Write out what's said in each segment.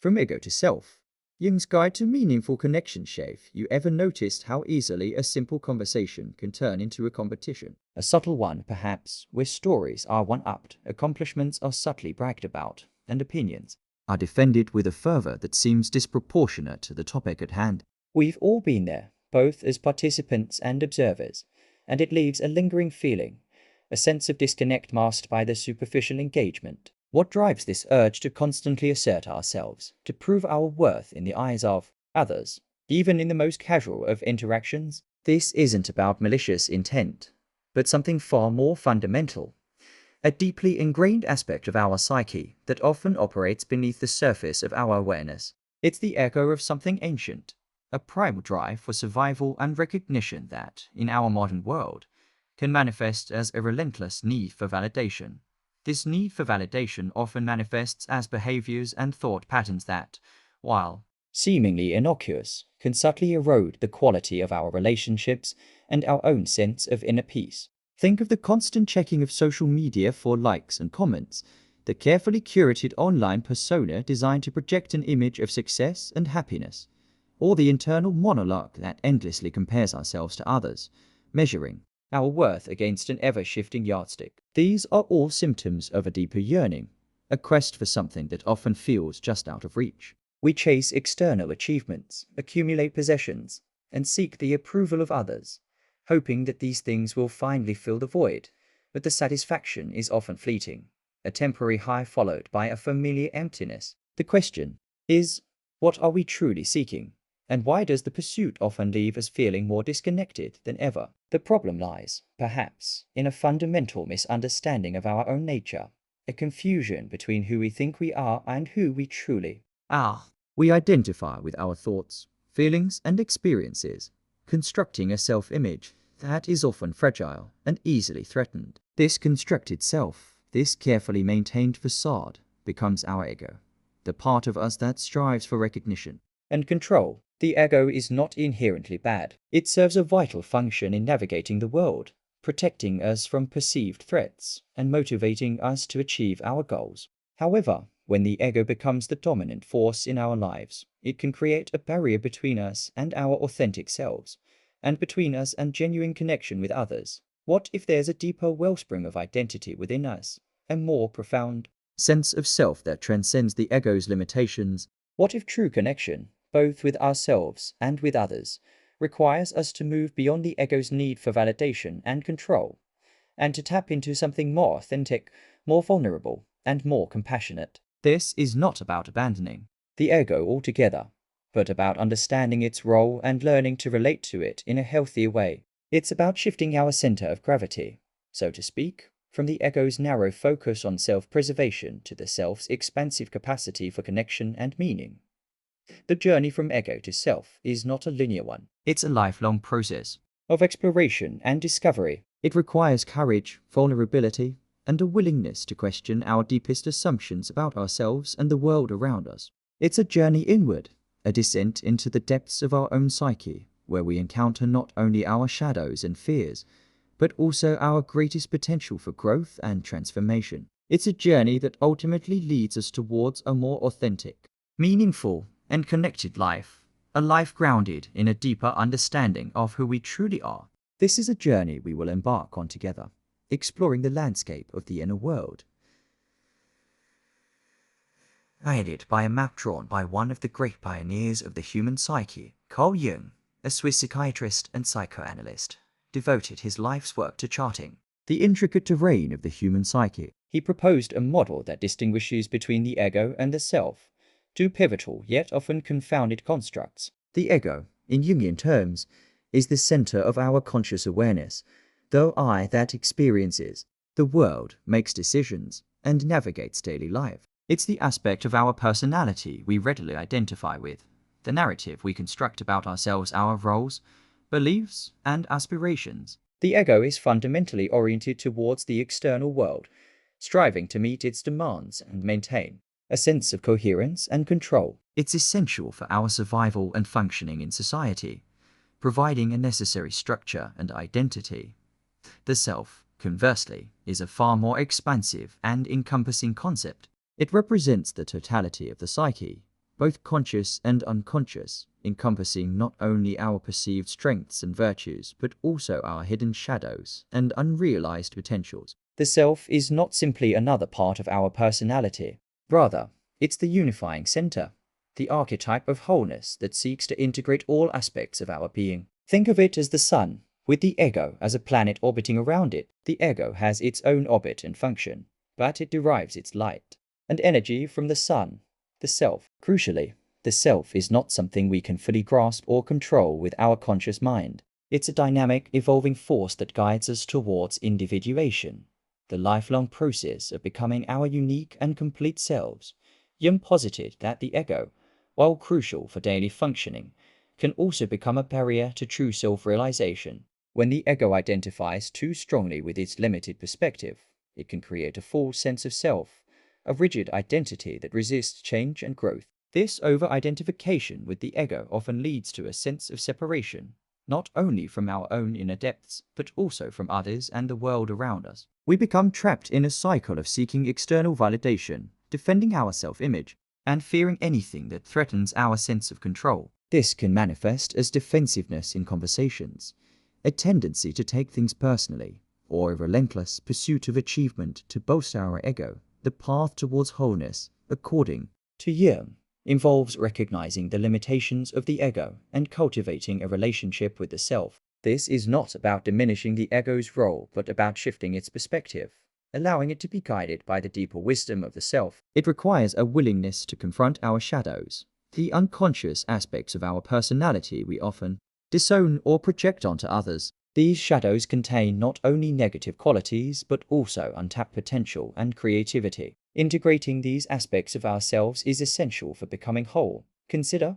From ego to self. Jung's Guide to Meaningful Connection. Shave, you ever noticed how easily a simple conversation can turn into a competition? A subtle one, perhaps, where stories are one-upped, accomplishments are subtly bragged about, and opinions are defended with a fervor that seems disproportionate to the topic at hand. We've all been there, both as participants and observers, and it leaves a lingering feeling, a sense of disconnect masked by the superficial engagement. What drives this urge to constantly assert ourselves, to prove our worth in the eyes of others, even in the most casual of interactions? This isn't about malicious intent, but something far more fundamental. A deeply ingrained aspect of our psyche that often operates beneath the surface of our awareness. It's the echo of something ancient, a primal drive for survival and recognition that, in our modern world, can manifest as a relentless need for validation. This need for validation often manifests as behaviors and thought patterns that, while seemingly innocuous, can subtly erode the quality of our relationships and our own sense of inner peace. Think of the constant checking of social media for likes and comments, the carefully curated online persona designed to project an image of success and happiness, or the internal monologue that endlessly compares ourselves to others, measuring our worth against an ever-shifting yardstick. These are all symptoms of a deeper yearning, a quest for something that often feels just out of reach. We chase external achievements, accumulate possessions, and seek the approval of others, hoping that these things will finally fill the void, but the satisfaction is often fleeting, a temporary high followed by a familiar emptiness. The question is, what are we truly seeking? And why does the pursuit often leave us feeling more disconnected than ever? The problem lies, perhaps, in a fundamental misunderstanding of our own nature, a confusion between who we think we are and who we truly are. We identify with our thoughts, feelings, and experiences, constructing a self-image that is often fragile and easily threatened. This constructed self, this carefully maintained facade, becomes our ego, the part of us that strives for recognition and control. The ego is not inherently bad. It serves a vital function in navigating the world, protecting us from perceived threats and motivating us to achieve our goals. However, when the ego becomes the dominant force in our lives, it can create a barrier between us and our authentic selves, and between us and genuine connection with others. What if there's a deeper wellspring of identity within us, a more profound sense of self that transcends the ego's limitations? What if true connection, both with ourselves and with others, requires us to move beyond the ego's need for validation and control, and to tap into something more authentic, more vulnerable, and more compassionate? This is not about abandoning the ego altogether, but about understanding its role and learning to relate to it in a healthier way. It's about shifting our center of gravity, so to speak, from the ego's narrow focus on self-preservation to the self's expansive capacity for connection and meaning. The journey from ego to self is not a linear one. It's a lifelong process of exploration and discovery. It requires courage, vulnerability, and a willingness to question our deepest assumptions about ourselves and the world around us. It's a journey inward, a descent into the depths of our own psyche, where we encounter not only our shadows and fears, but also our greatest potential for growth and transformation. It's a journey that ultimately leads us towards a more authentic, meaningful, and connected life, a life grounded in a deeper understanding of who we truly are. This is a journey we will embark on together, exploring the landscape of the inner world, guided by a map drawn by one of the great pioneers of the human psyche. Carl Jung, a Swiss psychiatrist and psychoanalyst, devoted his life's work to charting the intricate terrain of the human psyche. He proposed a model that distinguishes between the ego and the self, two pivotal yet often confounded constructs. The ego, in Jungian terms, is the center of our conscious awareness, the I that experiences the world, makes decisions, and navigates daily life. It's the aspect of our personality we readily identify with, the narrative we construct about ourselves, our roles, beliefs, and aspirations. The ego is fundamentally oriented towards the external world, striving to meet its demands and maintain a sense of coherence and control. It's essential for our survival and functioning in society, providing a necessary structure and identity. The self, conversely, is a far more expansive and encompassing concept. It represents the totality of the psyche, both conscious and unconscious, encompassing not only our perceived strengths and virtues, but also our hidden shadows and unrealized potentials. The self is not simply another part of our personality. Rather, it's the unifying center, the archetype of wholeness that seeks to integrate all aspects of our being. Think of it as the sun, with the ego as a planet orbiting around it. The ego has its own orbit and function, but it derives its light and energy from the sun, the self. Crucially, the self is not something we can fully grasp or control with our conscious mind. It's a dynamic, evolving force that guides us towards individuation, the lifelong process of becoming our unique and complete selves. Jung posited that the ego, while crucial for daily functioning, can also become a barrier to true self-realization. When the ego identifies too strongly with its limited perspective, it can create a false sense of self, a rigid identity that resists change and growth. This over-identification with the ego often leads to a sense of separation, not only from our own inner depths, but also from others and the world around us. We become trapped in a cycle of seeking external validation, defending our self-image, and fearing anything that threatens our sense of control. This can manifest as defensiveness in conversations, a tendency to take things personally, or a relentless pursuit of achievement to bolster our ego. The path towards wholeness, according to Jung, involves recognizing the limitations of the ego and cultivating a relationship with the self. This is not about diminishing the ego's role, but about shifting its perspective, allowing it to be guided by the deeper wisdom of the self. It requires a willingness to confront our shadows, the unconscious aspects of our personality we often disown or project onto others. These shadows contain not only negative qualities, but also untapped potential and creativity. Integrating these aspects of ourselves is essential for becoming whole. Consider,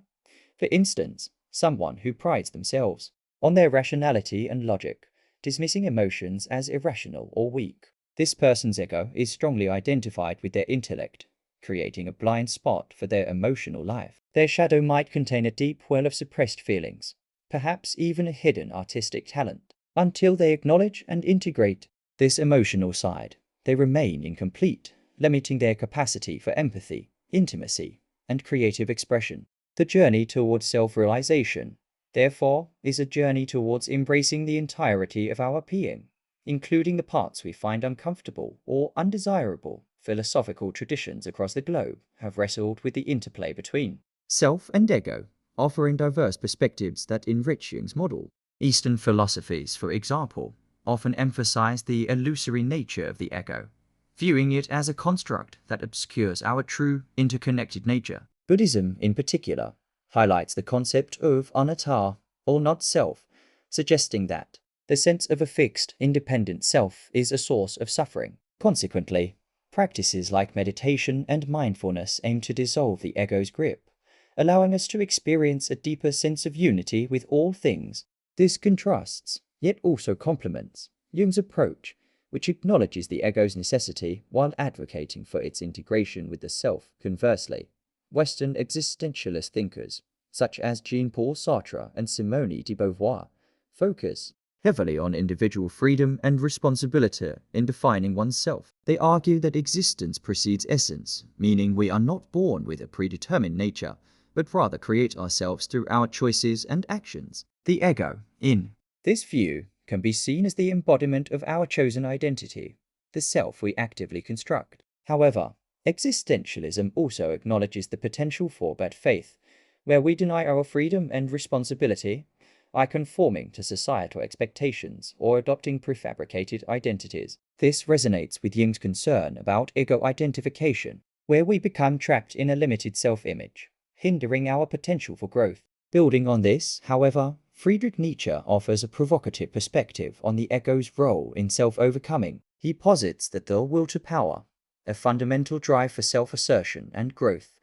for instance, someone who prides themselves on their rationality and logic, dismissing emotions as irrational or weak. This person's ego is strongly identified with their intellect, creating a blind spot for their emotional life. Their shadow might contain a deep well of suppressed feelings, perhaps even a hidden artistic talent. Until they acknowledge and integrate this emotional side, they remain incomplete, limiting their capacity for empathy, intimacy, and creative expression. The journey towards self-realization, therefore, is a journey towards embracing the entirety of our being, including the parts we find uncomfortable or undesirable. Philosophical traditions across the globe have wrestled with the interplay between self and ego, offering diverse perspectives that enrich Jung's model. Eastern philosophies, for example, often emphasize the illusory nature of the ego, viewing it as a construct that obscures our true, interconnected nature. Buddhism, in particular, highlights the concept of anatta, or not self, suggesting that the sense of a fixed, independent self is a source of suffering. Consequently, practices like meditation and mindfulness aim to dissolve the ego's grip, allowing us to experience a deeper sense of unity with all things. This contrasts, yet also complements, Jung's approach, which acknowledges the ego's necessity while advocating for its integration with the self. Conversely, Western existentialist thinkers, such as Jean-Paul Sartre and Simone de Beauvoir, focus heavily on individual freedom and responsibility in defining oneself. They argue that existence precedes essence, meaning we are not born with a predetermined nature, but rather create ourselves through our choices and actions. The ego, in this view, can be seen as the embodiment of our chosen identity, the self we actively construct. However, existentialism also acknowledges the potential for bad faith, where we deny our freedom and responsibility by conforming to societal expectations or adopting prefabricated identities. This resonates with Jung's concern about ego identification, where we become trapped in a limited self-image, hindering our potential for growth. Building on this, however, Friedrich Nietzsche offers a provocative perspective on the ego's role in self-overcoming. He posits that the will to power, a fundamental drive for self-assertion and growth,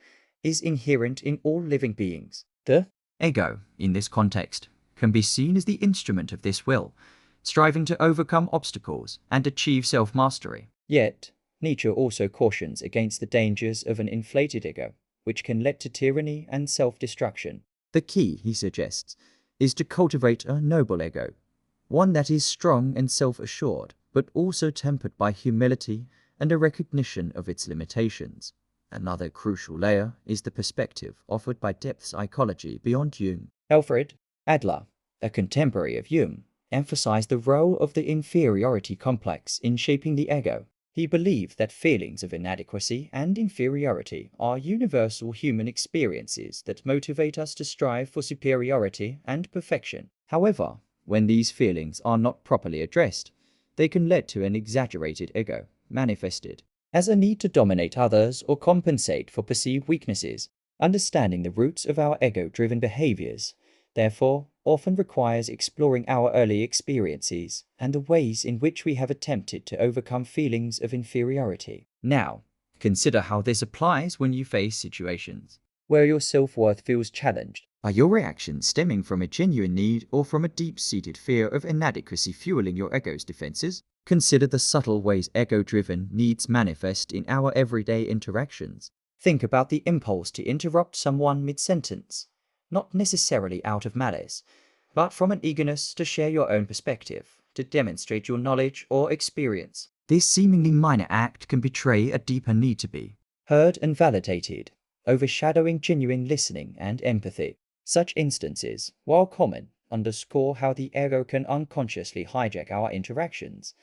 is inherent in all living beings. The ego, in this context, can be seen as the instrument of this will, striving to overcome obstacles and achieve self-mastery. Yet, Nietzsche also cautions against the dangers of an inflated ego, which can lead to tyranny and self-destruction. The key, he suggests, is to cultivate a noble ego, one that is strong and self-assured, but also tempered by humility and a recognition of its limitations. Another crucial layer is the perspective offered by depth psychology beyond Jung. Alfred Adler, a contemporary of Jung, emphasized the role of the inferiority complex in shaping the ego. He believed that feelings of inadequacy and inferiority are universal human experiences that motivate us to strive for superiority and perfection. However, when these feelings are not properly addressed, they can lead to an exaggerated ego, manifested as a need to dominate others or compensate for perceived weaknesses. Understanding the roots of our ego-driven behaviors, therefore, often requires exploring our early experiences and the ways in which we have attempted to overcome feelings of inferiority. Now, consider how this applies when you face situations where your self-worth feels challenged. Are your reactions stemming from a genuine need or from a deep-seated fear of inadequacy fueling your ego's defenses? Consider the subtle ways ego-driven needs manifest in our everyday interactions. Think about the impulse to interrupt someone mid-sentence, not necessarily out of malice, but from an eagerness to share your own perspective, to demonstrate your knowledge or experience. This seemingly minor act can betray a deeper need to be heard and validated, overshadowing genuine listening and empathy. Such instances, while common, underscore how the ego can unconsciously hijack our interactions,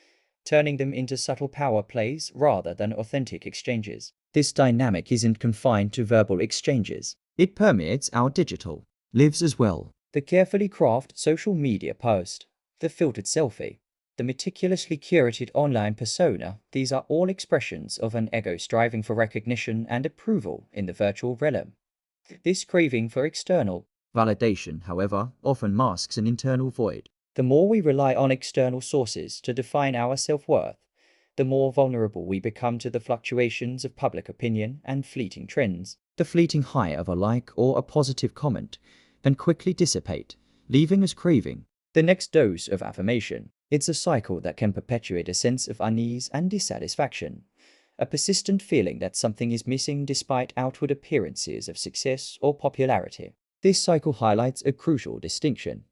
turning them into subtle power plays rather than authentic exchanges. This dynamic isn't confined to verbal exchanges. It permeates our digital lives as well. The carefully crafted social media post, the filtered selfie, the meticulously curated online persona, these are all expressions of an ego striving for recognition and approval in the virtual realm. This craving for external validation, however, often masks an internal void. The more we rely on external sources to define our self-worth, the more vulnerable we become to the fluctuations of public opinion and fleeting trends. The fleeting high of a like or a positive comment can quickly dissipate, leaving us craving the next dose of affirmation. It's a cycle that can perpetuate a sense of unease and dissatisfaction, a persistent feeling that something is missing despite outward appearances of success or popularity. This cycle highlights a crucial distinction.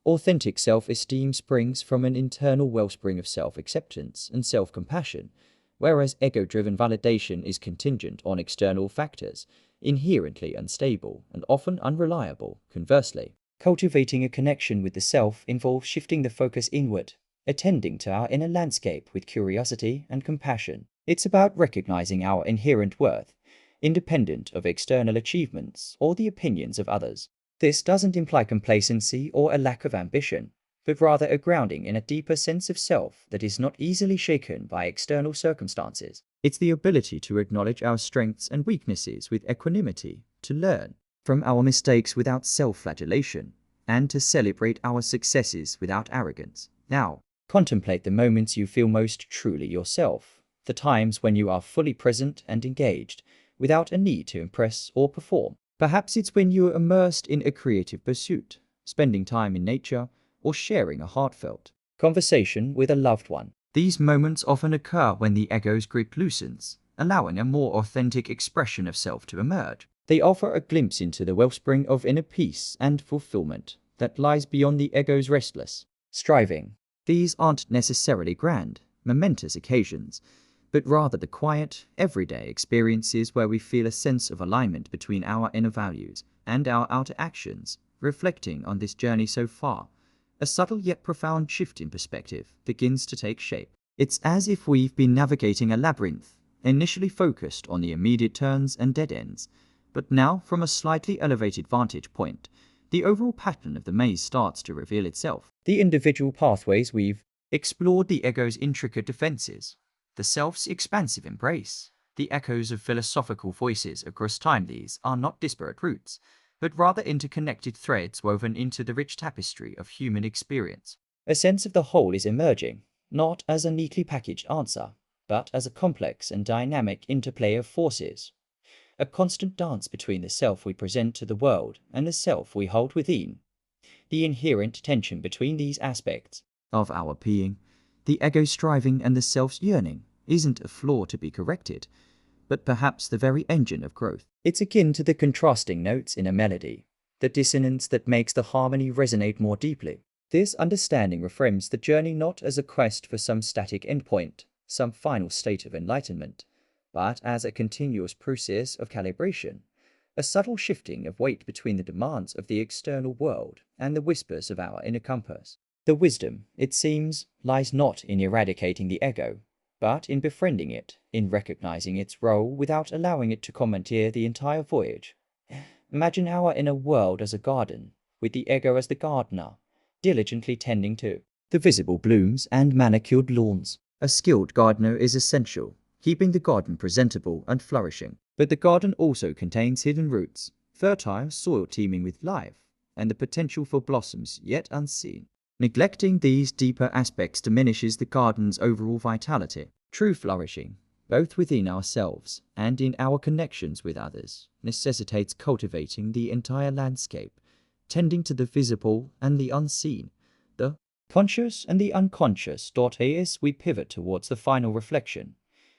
Authentic self-esteem springs from an internal wellspring of self-acceptance and self-compassion, whereas ego-driven validation is contingent on external factors, inherently unstable and often unreliable. Conversely, cultivating a connection with the self involves shifting the focus inward, attending to our inner landscape with curiosity and compassion. It's about recognizing our inherent worth, independent of external achievements or the opinions of others. This doesn't imply complacency or a lack of ambition, but rather a grounding in a deeper sense of self that is not easily shaken by external circumstances. It's the ability to acknowledge our strengths and weaknesses with equanimity, to learn from our mistakes without self-flagellation, and to celebrate our successes without arrogance. Now, contemplate the moments you feel most truly yourself, the times when you are fully present and engaged, without a need to impress or perform. Perhaps it's when you are immersed in a creative pursuit, spending time in nature, or sharing a heartfelt conversation with a loved one. These moments often occur when the ego's grip loosens, allowing a more authentic expression of self to emerge. They offer a glimpse into the wellspring of inner peace and fulfillment that lies beyond the ego's restless striving. These aren't necessarily grand, momentous occasions, but rather the quiet, everyday experiences where we feel a sense of alignment between our inner values and our outer actions. Reflecting on this journey so far, a subtle yet profound shift in perspective begins to take shape. It's as if we've been navigating a labyrinth, initially focused on the immediate turns and dead ends, but now, from a slightly elevated vantage point, the overall pattern of the maze starts to reveal itself. The individual pathways we've explored, the ego's intricate defenses, the self's expansive embrace, the echoes of philosophical voices across time, these are not disparate roots, but rather interconnected threads woven into the rich tapestry of human experience. A sense of the whole is emerging, not as a neatly packaged answer, but as a complex and dynamic interplay of forces, a constant dance between the self we present to the world and the self we hold within. The inherent tension between these aspects of our being, the ego's striving and the self's yearning, isn't a flaw to be corrected, but perhaps the very engine of growth. It's akin to the contrasting notes in a melody, the dissonance that makes the harmony resonate more deeply. This understanding reframes the journey not as a quest for some static endpoint, some final state of enlightenment, but as a continuous process of calibration, a subtle shifting of weight between the demands of the external world and the whispers of our inner compass. The wisdom, it seems, lies not in eradicating the ego, but in befriending it, in recognizing its role without allowing it to commandeer the entire voyage. Imagine our inner world as a garden, with the ego as the gardener, diligently tending to the visible blooms and manicured lawns. A skilled gardener is essential, keeping the garden presentable and flourishing. But the garden also contains hidden roots, fertile soil teeming with life, and the potential for blossoms yet unseen. Neglecting these deeper aspects diminishes the garden's overall vitality. True flourishing, both within ourselves and in our connections with others, necessitates cultivating the entire landscape, tending to the visible and the unseen, the conscious and the unconscious. As we pivot towards the final reflection,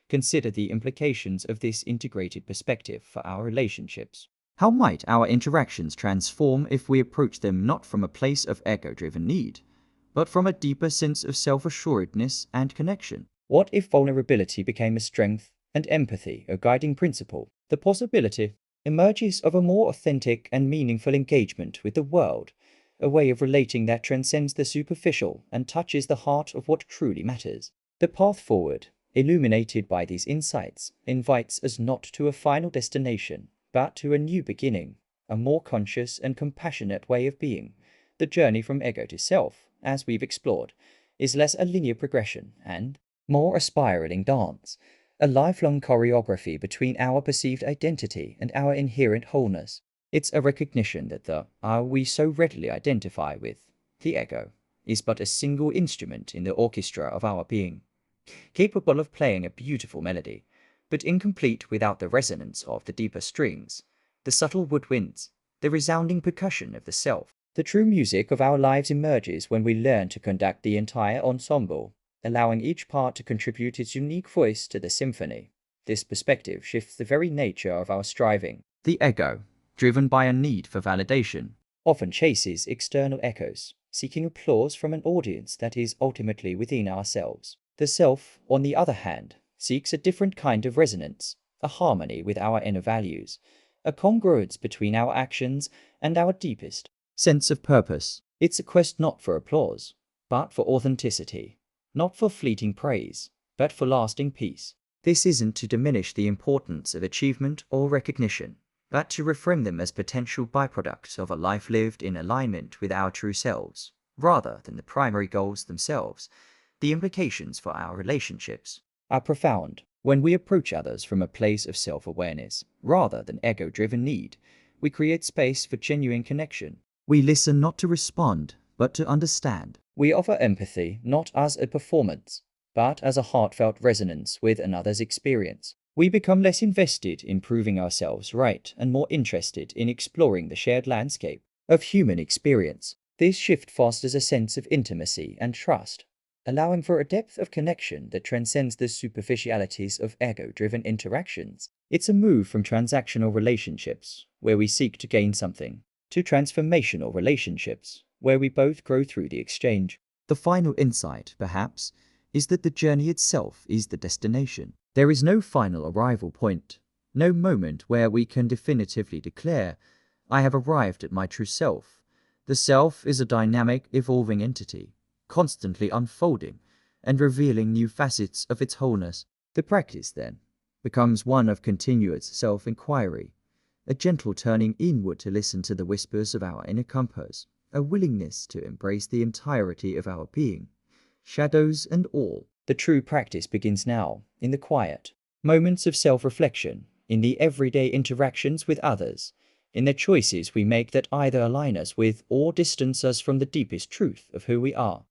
consider the implications of this integrated perspective for our relationships. How might our interactions transform if we approach them not from a place of ego-driven need, but from a deeper sense of self-assuredness and connection? What if vulnerability became a strength and empathy a guiding principle? The possibility emerges of a more authentic and meaningful engagement with the world, a way of relating that transcends the superficial and touches the heart of what truly matters. The path forward, illuminated by these insights, invites us not to a final destination, but to a new beginning, a more conscious and compassionate way of being. The journey from ego to self, as we've explored, is less a linear progression and more a spiraling dance, a lifelong choreography between our perceived identity and our inherent wholeness. It's a recognition that the we so readily identify with, the ego, is but a single instrument in the orchestra of our being, capable of playing a beautiful melody, but incomplete without the resonance of the deeper strings, the subtle woodwinds, the resounding percussion of the self. The true music of our lives emerges when we learn to conduct the entire ensemble, allowing each part to contribute its unique voice to the symphony. This perspective shifts the very nature of our striving. The ego, driven by a need for validation, often chases external echoes, seeking applause from an audience that is ultimately within ourselves. The self, on the other hand, seeks a different kind of resonance, a harmony with our inner values, a congruence between our actions and our deepest sense of purpose. It's a quest not for applause, but for authenticity, not for fleeting praise, but for lasting peace. This isn't to diminish the importance of achievement or recognition, but to reframe them as potential byproducts of a life lived in alignment with our true selves, rather than the primary goals themselves. The implications for our relationships are profound. When we approach others from a place of self-awareness, rather than ego-driven need, we create space for genuine connection. We listen not to respond, but to understand. We offer empathy not as a performance, but as a heartfelt resonance with another's experience. We become less invested in proving ourselves right and more interested in exploring the shared landscape of human experience. This shift fosters a sense of intimacy and trust, allowing for a depth of connection that transcends the superficialities of ego-driven interactions. It's a move from transactional relationships, where we seek to gain something, to transformational relationships, where we both grow through the exchange. The final insight, perhaps, is that the journey itself is the destination. There is no final arrival point, no moment where we can definitively declare, I have arrived at my true self. The self is a dynamic, evolving entity, constantly unfolding and revealing new facets of its wholeness. The practice, then, becomes one of continuous self-inquiry, a gentle turning inward to listen to the whispers of our inner compass, a willingness to embrace the entirety of our being, shadows and all. The true practice begins now, in the quiet moments of self-reflection, in the everyday interactions with others, in the choices we make that either align us with or distance us from the deepest truth of who we are.